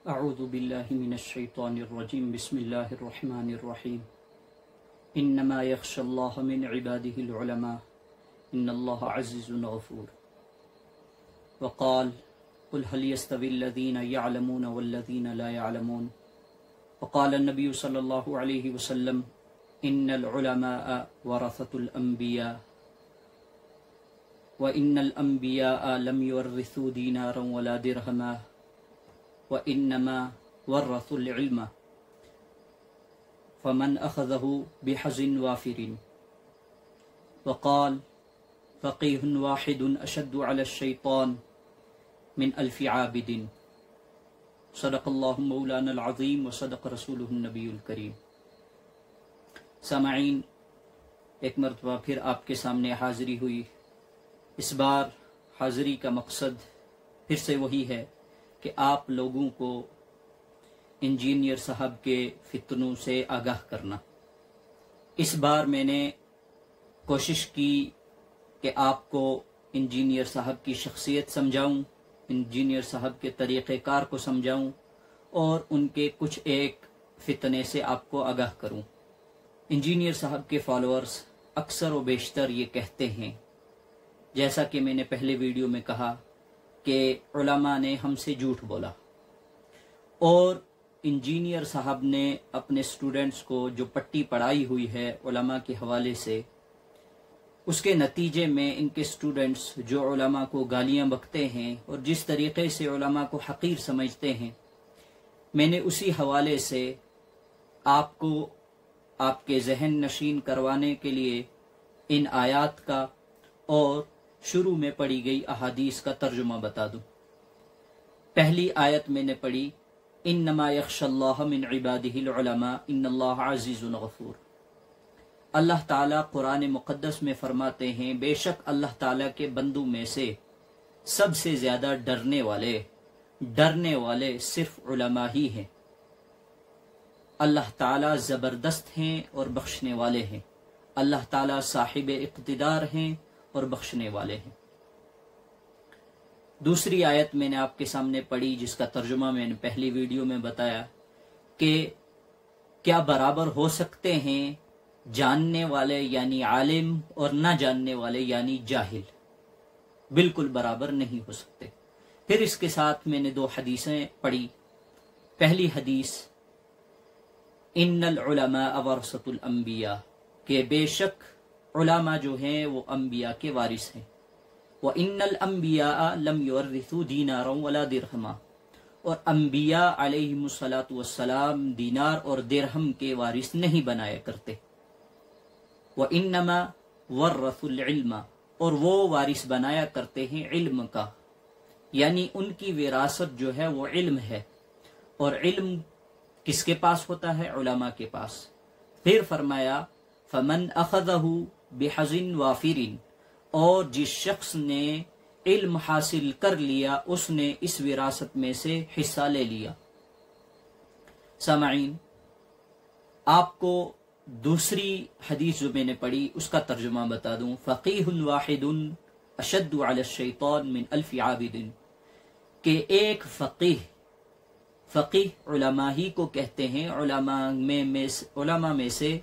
اعوذ باللہ من الشیطان الرجیم بسم اللہ الرحمن الرحیم انما یخشى اللہ من عباده العلماء ان اللہ عزیز غفور وقال قل هل يستوي الذين يعلمون والذين لا يعلمون وقال النبي صلی اللہ علیہ وسلم ان العلماء ورثة الانبیاء وان الانبیاء لم يورثوا دینارا ولا درہما وإنما ورثوا العلم فمن أخذه بحظ وافر وقال فقيه واحد أشد على الشيطان من 1000 عابد صدق الله مولانا العظيم وصدق رسوله النبي الكريم۔ سامعین، ایک مرتبہ پھر آپ کے سامنے حاضری ہوئی۔ اس بار حاضری کا مقصد پھر سے وہی ہے کہ آپ لوگوں کو انجینئر صاحب کے فتنوں سے آگاہ کرنا۔ اس بار میں نے کوشش کی کہ آپ کو انجینئر صاحب کی شخصیت سمجھاؤں، انجینئر صاحب کے طریقہ کار کو سمجھاؤں اور ان کے کچھ ایک فتنے سے آپ کو آگاہ کروں۔ انجینئر صاحب کے فالوورز اکثر و بیشتر یہ کہتے ہیں، جیسا کہ میں نے پہلے ویڈیو میں کہا، کہ علماء نے ہم سے جھوٹ بولا، اور انجینئر صاحب نے اپنے سٹوڈنٹس کو جو پٹی پڑھائی ہوئی ہے علماء کے حوالے سے، اس کے نتیجے میں ان کے سٹوڈنٹس جو علماء کو گالیاں بکتے ہیں اور جس طریقے سے علماء کو حقیر سمجھتے ہیں، میں نے اسی حوالے سے آپ کو آپ کے ذہن نشین کروانے کے لیے ان آیات کا اور شروع میں پڑھی گئی احادیث کا ترجمہ بتا دوں۔ پہلی آیت میں نے پڑھی انما یخشى اللہ من عباده العلماء ان اللہ عزیز غفور۔ اللہ تعالیٰ قرآن مقدس میں فرماتے ہیں، بے شک اللہ تعالیٰ کے بندوں میں سے سب سے زیادہ ڈرنے والے صرف علماء ہی ہیں۔ اللہ تعالیٰ زبردست ہیں اور بخشنے والے ہیں۔ اللہ تعالیٰ صاحب اقتدار ہیں اور بخشنے والے ہیں۔ دوسری آیت میں نے آپ کے سامنے پڑھی، جس کا ترجمہ میں نے پہلی ویڈیو میں بتایا، کہ کیا برابر ہو سکتے ہیں جاننے والے یعنی عالم اور نہ جاننے والے یعنی جاہل؟ بالکل برابر نہیں ہو سکتے۔ پھر اس کے ساتھ میں نے 2 حدیثیں پڑھی۔ پہلی حدیث ان العلماء ورثۃ الانبیاء، کہ بے شک علماء جو ہیں وہ انبیاء کے وارث ہیں۔ وَإِنَّ الْأَنْبِيَاءَ لَمْ يُوَرِّثُوا دِينَارًا وَلَا دِرْهَمًا، اور انبیاء علیہم السلام دینار اور درہم کے وارث نہیں بنایا کرتے۔ وَإِنَّمَا وَرَّثُوا الْعِلْمَ، اور وہ وارث بنایا کرتے ہیں علم کا، یعنی ان کی وراثت جو ہے وہ علم ہے، اور علم کس کے پاس ہوتا ہے؟ علماء کے پاس۔ پھر فرمایا فمن اخذہ بحظ وافر، اور جس شخص نے علم حاصل کر لیا اس نے اس وراثت میں سے حصہ لے لیا۔ سامعین، آپ کو دوسری حدیث جو میں نے پڑھی اس کا ترجمہ بتا دوں۔ فقیہ واحد اشد علی الشیطان من 1000 عابد، کہ ایک فقیہ علماء ہی کو کہتے ہیں، علماء میں سے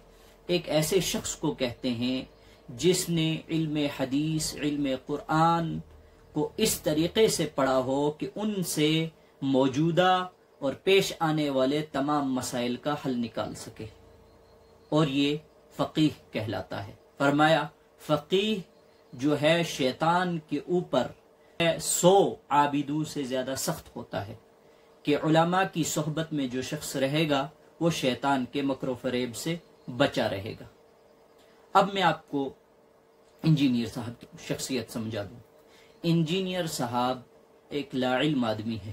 ایک ایسے شخص کو کہتے ہیں جس نے علم حدیث، علم قرآن کو اس طریقے سے پڑھا ہو کہ ان سے موجودہ اور پیش آنے والے تمام مسائل کا حل نکال سکے، اور یہ فقیہ کہلاتا ہے۔ فرمایا فقیہ جو ہے شیطان کے اوپر 100 عابدوں سے زیادہ سخت ہوتا ہے، کہ علماء کی صحبت میں جو شخص رہے گا وہ شیطان کے مکر و فریب سے بچا رہے گا۔ اب میں آپ کو انجینئر صاحب کی شخصیت سمجھا دوں۔ انجینئر صاحب ایک لا علم آدمی ہے،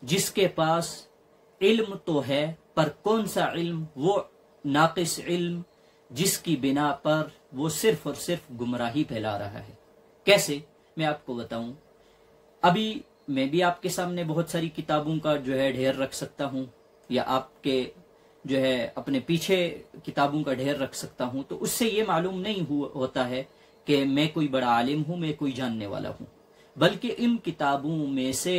جس کے پاس علم تو ہے، پر کون سا علم؟ وہ ناقص علم جس کی بنا پر وہ صرف اور صرف گمراہی پھیلا رہا ہے۔ کیسے؟ میں آپ کو بتاؤں۔ ابھی میں بھی آپ کے سامنے بہت ساری کتابوں کا جو ہے ڈھیر رکھ سکتا ہوں، یا آپ کے جو ہے اپنے پیچھے کتابوں کا ڈھیر رکھ سکتا ہوں، تو اس سے یہ معلوم نہیں ہوتا ہے کہ میں کوئی بڑا عالم ہوں، میں کوئی جاننے والا ہوں، بلکہ ان کتابوں میں سے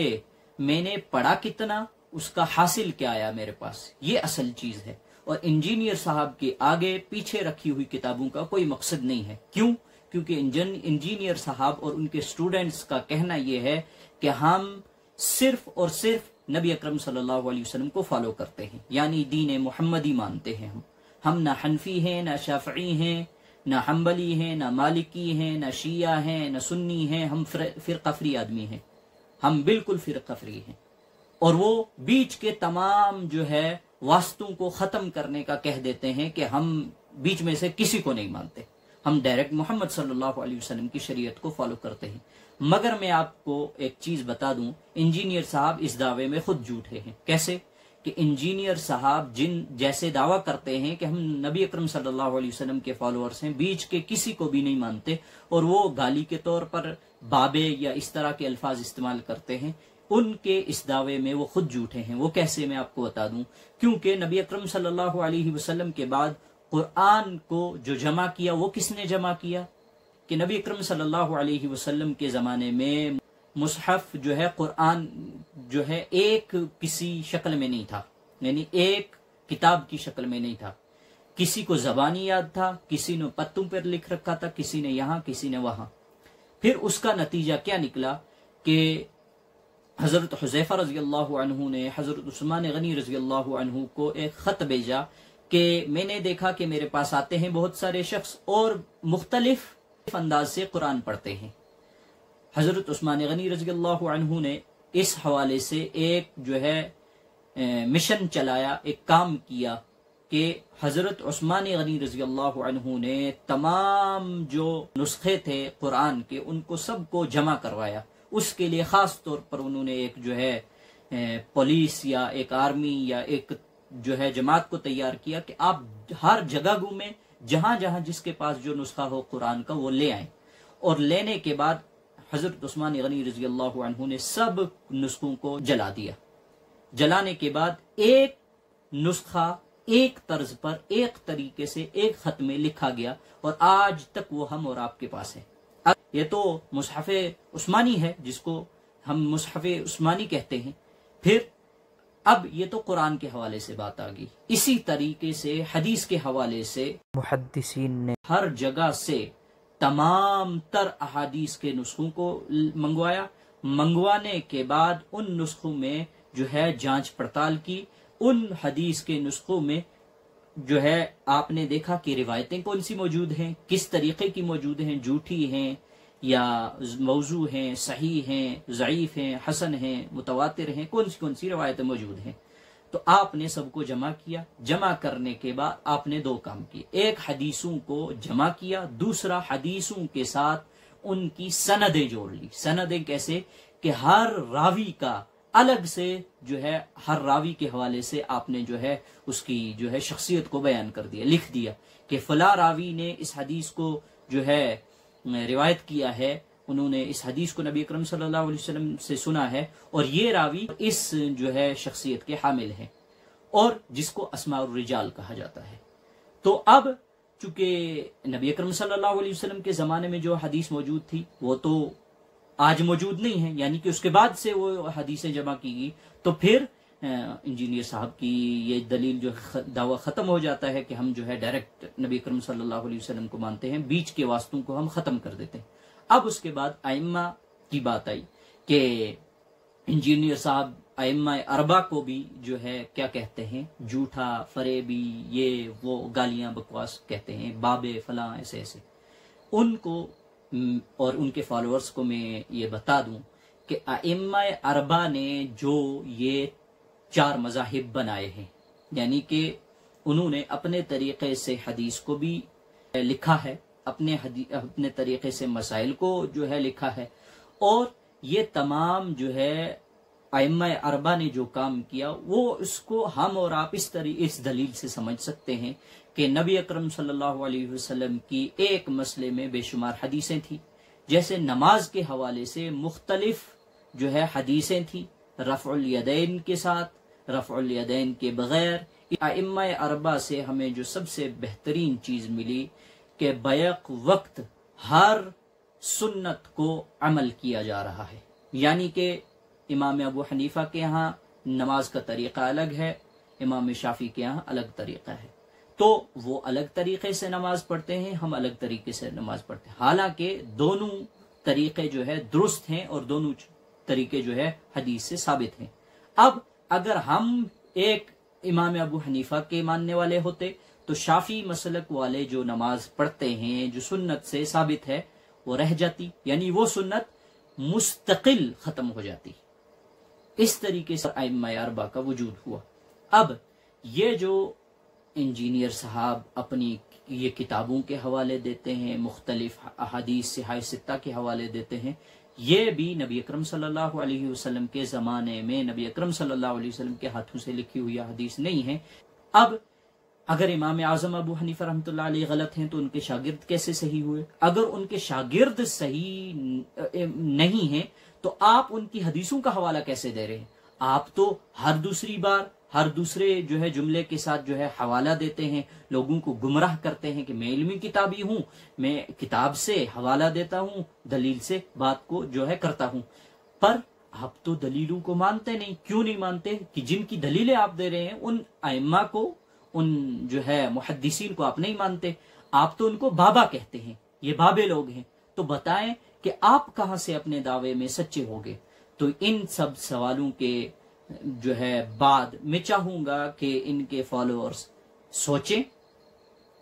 میں نے پڑھا کتنا اس کا حاصل کیا آیا میرے پاس، یہ اصل چیز ہے۔ اور انجینئر صاحب کے آگے پیچھے رکھی ہوئی کتابوں کا کوئی مقصد نہیں ہے۔ کیوں؟ کیونکہ انجینئر صاحب اور ان کے اسٹوڈنٹس کا کہنا یہ ہے کہ ہم صرف اور صرف نبی اکرم صلی اللہ علیہ وسلم کو فالو کرتے ہیں، یعنی دین محمدی مانتے ہیں۔ ہم نہ حنفی ہیں، نہ شافعی ہیں، نہ حنبلی ہیں، نہ مالکی ہیں، نہ شیعہ ہیں، نہ سنی ہیں، ہم فرقہ فری آدمی ہیں، ہم بالکل فرقہ فری ہیں۔ اور وہ بیچ کے تمام جو ہے واسطوں کو ختم کرنے کا کہہ دیتے ہیں کہ ہم بیچ میں سے کسی کو نہیں مانتے، ہم ڈائریکٹ محمد صلی اللہ علیہ وسلم کی شریعت کو فالو کرتے ہیں۔ مگر میں آپ کو ایک چیز بتا دوں، انجینئر صاحب اس دعوے میں خود جھوٹے ہیں۔ کیسے؟ کہ انجینئر صاحب جیسے دعویٰ کرتے ہیں کہ ہم نبی اکرم صلی اللہ علیہ وسلم کے فالوورز ہیں، بیچ کے کسی کو بھی نہیں مانتے، اور وہ گالی کے طور پر بابے یا اس طرح کے الفاظ استعمال کرتے ہیں، ان کے اس دعوے میں وہ خود جھوٹے ہیں۔ وہ کیسے؟ میں آپ کو بتا دوں، کیونکہ نبی اکرم صلی اللہ علیہ وسلم کے بعد قرآن کو جو جمع کیا وہ کس نے جمع کیا؟ کہ نبی اکرم صلی اللہ علیہ وسلم کے زمانے میں مصحف جو ہے، قرآن جو ہے ایک کسی شکل میں نہیں تھا، یعنی ایک کتاب کی شکل میں نہیں تھا۔ کسی کو زبانی یاد تھا، کسی نے پتوں پر لکھ رکھا تھا، کسی نے یہاں، کسی نے وہاں۔ پھر اس کا نتیجہ کیا نکلا کہ حضرت حذیفہ رضی اللہ عنہ نے حضرت عثمان غنی رضی اللہ عنہ کو ایک خط بھیجا کہ میں نے دیکھا کہ میرے پاس آتے ہیں بہت سارے شخص اور مختلف انداز سے قرآن پڑھتے ہیں۔ حضرت عثمان غنی رضی اللہ عنہ نے اس حوالے سے ایک جو ہے مشن چلایا، ایک کام کیا کہ حضرت عثمان غنی رضی اللہ عنہ نے تمام جو نسخے تھے قرآن کے ان کو سب کو جمع کروایا۔ اس کے لیے خاص طور پر انہوں نے ایک جو ہے پولیس یا ایک آرمی یا ایک جو ہے جماعت کو تیار کیا کہ آپ ہر جگہ گھومیں، جہاں جہاں جس کے پاس جو نسخہ ہو قرآن کا وہ لے آئیں۔ اور لینے کے بعد حضرت عثمان غنی رضی اللہ عنہ نے سب نسخوں کو جلا دیا۔ جلانے کے بعد ایک نسخہ ایک طرز پر ایک طریقے سے ایک خط میں لکھا گیا، اور آج تک وہ ہم اور آپ کے پاس ہے۔ یہ تو مصحف عثمانی ہے جس کو ہم مصحف عثمانی کہتے ہیں۔ پھر اب یہ تو قرآن کے حوالے سے بات آ گئی، اسی طریقے سے حدیث کے حوالے سے محدثین نے ہر جگہ سے تمام تر احادیث کے نسخوں کو منگوایا۔ منگوانے کے بعد ان نسخوں میں جو ہے جانچ پڑتال کی، ان حدیث کے نسخوں میں جو ہے آپ نے دیکھا کہ روایتیں کون سی موجود ہیں، کس طریقے کی موجود ہیں، جھوٹی ہیں یا موضوع ہیں، صحیح ہیں، ضعیف ہیں، حسن ہیں، متواتر ہیں، کون سی روایتیں موجود ہیں۔ تو آپ نے سب کو جمع کیا۔ جمع کرنے کے بعد آپ نے دو کام کیے، ایک حدیثوں کو جمع کیا، دوسرا حدیثوں کے ساتھ ان کی سندیں جوڑ لی۔ سندیں کیسے؟ کہ ہر راوی کا الگ سے جو ہے ہر راوی کے حوالے سے آپ نے جو ہے اس کی جو ہے شخصیت کو بیان کر دیا، لکھ دیا کہ فلاں راوی نے اس حدیث کو جو ہے روایت کیا ہے، انہوں نے اس حدیث کو نبی اکرم صلی اللہ علیہ وسلم سے سنا ہے، اور یہ راوی اس جو ہے شخصیت کے حامل ہیں، اور جس کو اسماء الرجال کہا جاتا ہے۔ تو اب چونکہ نبی اکرم صلی اللہ علیہ وسلم کے زمانے میں جو حدیث موجود تھی وہ تو آج موجود نہیں ہے، یعنی کہ اس کے بعد سے وہ حدیثیں جمع کی گئی، تو پھر انجینئر صاحب کی یہ دلیل جو دعویٰ ختم ہو جاتا ہے کہ ہم جو ہے ڈائریکٹ نبی اکرم صلی اللہ علیہ وسلم کو مانتے ہیں، بیچ کے واسطوں کو ہم ختم کر دیتے ہیں۔ اب اس کے بعد ائمہ کی بات آئی کہ انجینئر صاحب ائمہ اربعہ کو بھی جو ہے کیا کہتے ہیں، جھوٹا، فریبی، یہ وہ گالیاں بکواس کہتے ہیں، بابے فلاں ایسے ایسے۔ ان کو اور ان کے فالوورز کو میں یہ بتا دوں کہ ائمہ اربعہ نے جو یہ 4 مذاہب بنائے ہیں، یعنی کہ انہوں نے اپنے طریقے سے حدیث کو بھی لکھا ہے، اپنے طریقے سے مسائل کو جو ہے لکھا ہے، اور یہ تمام جو ہے ائمہ اربعہ نے جو کام کیا وہ اس کو ہم اور آپ اس دلیل سے سمجھ سکتے ہیں کہ نبی اکرم صلی اللہ علیہ وسلم کی ایک مسئلے میں بے شمار حدیثیں تھیں، جیسے نماز کے حوالے سے مختلف جو ہے حدیثیں تھیں، رفع الیدین کے ساتھ، رفع الیدین کے بغیر۔ ائمہ اربعہ سے ہمیں جو سب سے بہترین چیز ملی کہ بیک وقت ہر سنت کو عمل کیا جا رہا ہے، یعنی کہ امام ابو حنیفہ کے ہاں نماز کا طریقہ الگ ہے، امام شافعی کے یہاں الگ طریقہ ہے، تو وہ الگ طریقے سے نماز پڑھتے ہیں، ہم الگ طریقے سے نماز پڑھتے ہیں، حالانکہ دونوں طریقے جو ہے درست ہیں اور دونوں طریقے جو ہے حدیث سے ثابت ہیں۔ اب اگر ہم ایک امام ابو حنیفہ کے ماننے والے ہوتے تو شافعی مسلک والے جو نماز پڑھتے ہیں جو سنت سے ثابت ہے وہ رہ جاتی، یعنی وہ سنت مستقل ختم ہو جاتی۔ اس طریقے سے ائمہ اربعہ کا وجود ہوا۔ اب یہ جو انجینئر صاحب اپنی یہ کتابوں کے حوالے دیتے ہیں، مختلف احادیث صحاح ستہ کے حوالے دیتے ہیں، یہ بھی نبی اکرم صلی اللہ علیہ وسلم کے زمانے میں نبی اکرم صلی اللہ علیہ وسلم کے ہاتھوں سے لکھی ہوئی حدیث نہیں ہے۔ اب اگر امام اعظم ابو حنیفہ رحمۃ اللہ علیہ غلط ہیں تو ان کے شاگرد کیسے صحیح ہوئے؟ اگر ان کے شاگرد صحیح نہیں ہیں تو آپ ان کی حدیثوں کا حوالہ کیسے دے رہے ہیں؟ آپ تو ہر دوسری بار ہر دوسرے جو ہے جملے کے ساتھ جو ہے حوالہ دیتے ہیں، لوگوں کو گمراہ کرتے ہیں کہ میں علمی کتابی ہوں، میں کتاب سے حوالہ دیتا ہوں، دلیل سے بات کو جو ہے کرتا ہوں، پر آپ تو دلیلوں کو مانتے نہیں۔ کیوں نہیں مانتے؟ کہ جن کی دلیلیں آپ دے رہے ہیں ان ائمہ کو، ان جو ہے محدثین کو آپ نہیں مانتے، آپ تو ان کو بابا کہتے ہیں، یہ بابے لوگ ہیں، تو بتائیں کہ آپ کہاں سے اپنے دعوے میں سچے ہوگے؟ تو ان سب سوالوں کے جو ہے بعد میں چاہوں گا کہ ان کے فالوورز سوچیں،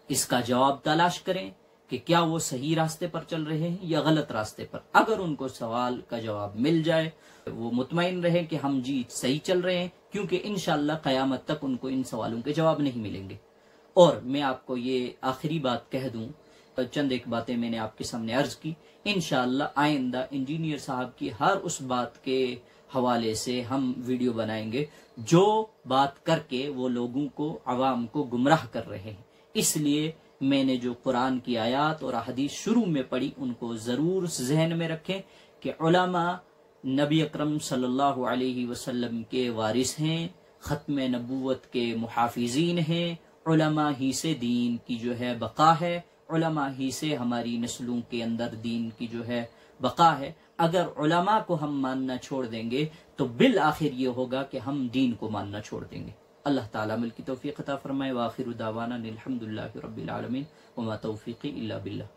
اس کا جواب تلاش کریں کہ کیا وہ صحیح راستے پر چل رہے ہیں یا غلط راستے پر۔ اگر ان کو سوال کا جواب مل جائے وہ مطمئن رہے کہ ہم جی صحیح چل رہے ہیں، کیونکہ انشاءاللہ قیامت تک ان کو ان سوالوں کے جواب نہیں ملیں گے۔ اور میں آپ کو یہ آخری بات کہہ دوں، چند ایک باتیں میں نے آپ کے سامنے عرض کی، انشاءاللہ آئندہ انجینئر صاحب کی ہر اس بات کے حوالے سے ہم ویڈیو بنائیں گے جو بات کر کے وہ لوگوں کو، عوام کو گمراہ کر رہے ہیں۔ اس لیے میں نے جو قرآن کی آیات اور احادیث شروع میں پڑھی ان کو ضرور ذہن میں رکھیں کہ علماء نبی اکرم صلی اللہ علیہ وسلم کے وارث ہیں، ختم نبوت کے محافظین ہیں، علماء ہی سے دین کی جو ہے بقا ہے، علماء ہی سے ہماری نسلوں کے اندر دین کی جو ہے بقا ہے۔ اگر علماء کو ہم ماننا چھوڑ دیں گے تو بالآخر یہ ہوگا کہ ہم دین کو ماننا چھوڑ دیں گے۔ اللہ تعالیٰ مل کی توفیق عطا فرمائے۔ وآخر دعوانا الحمدللہ رب العالمین وما توفیقی الا باللہ۔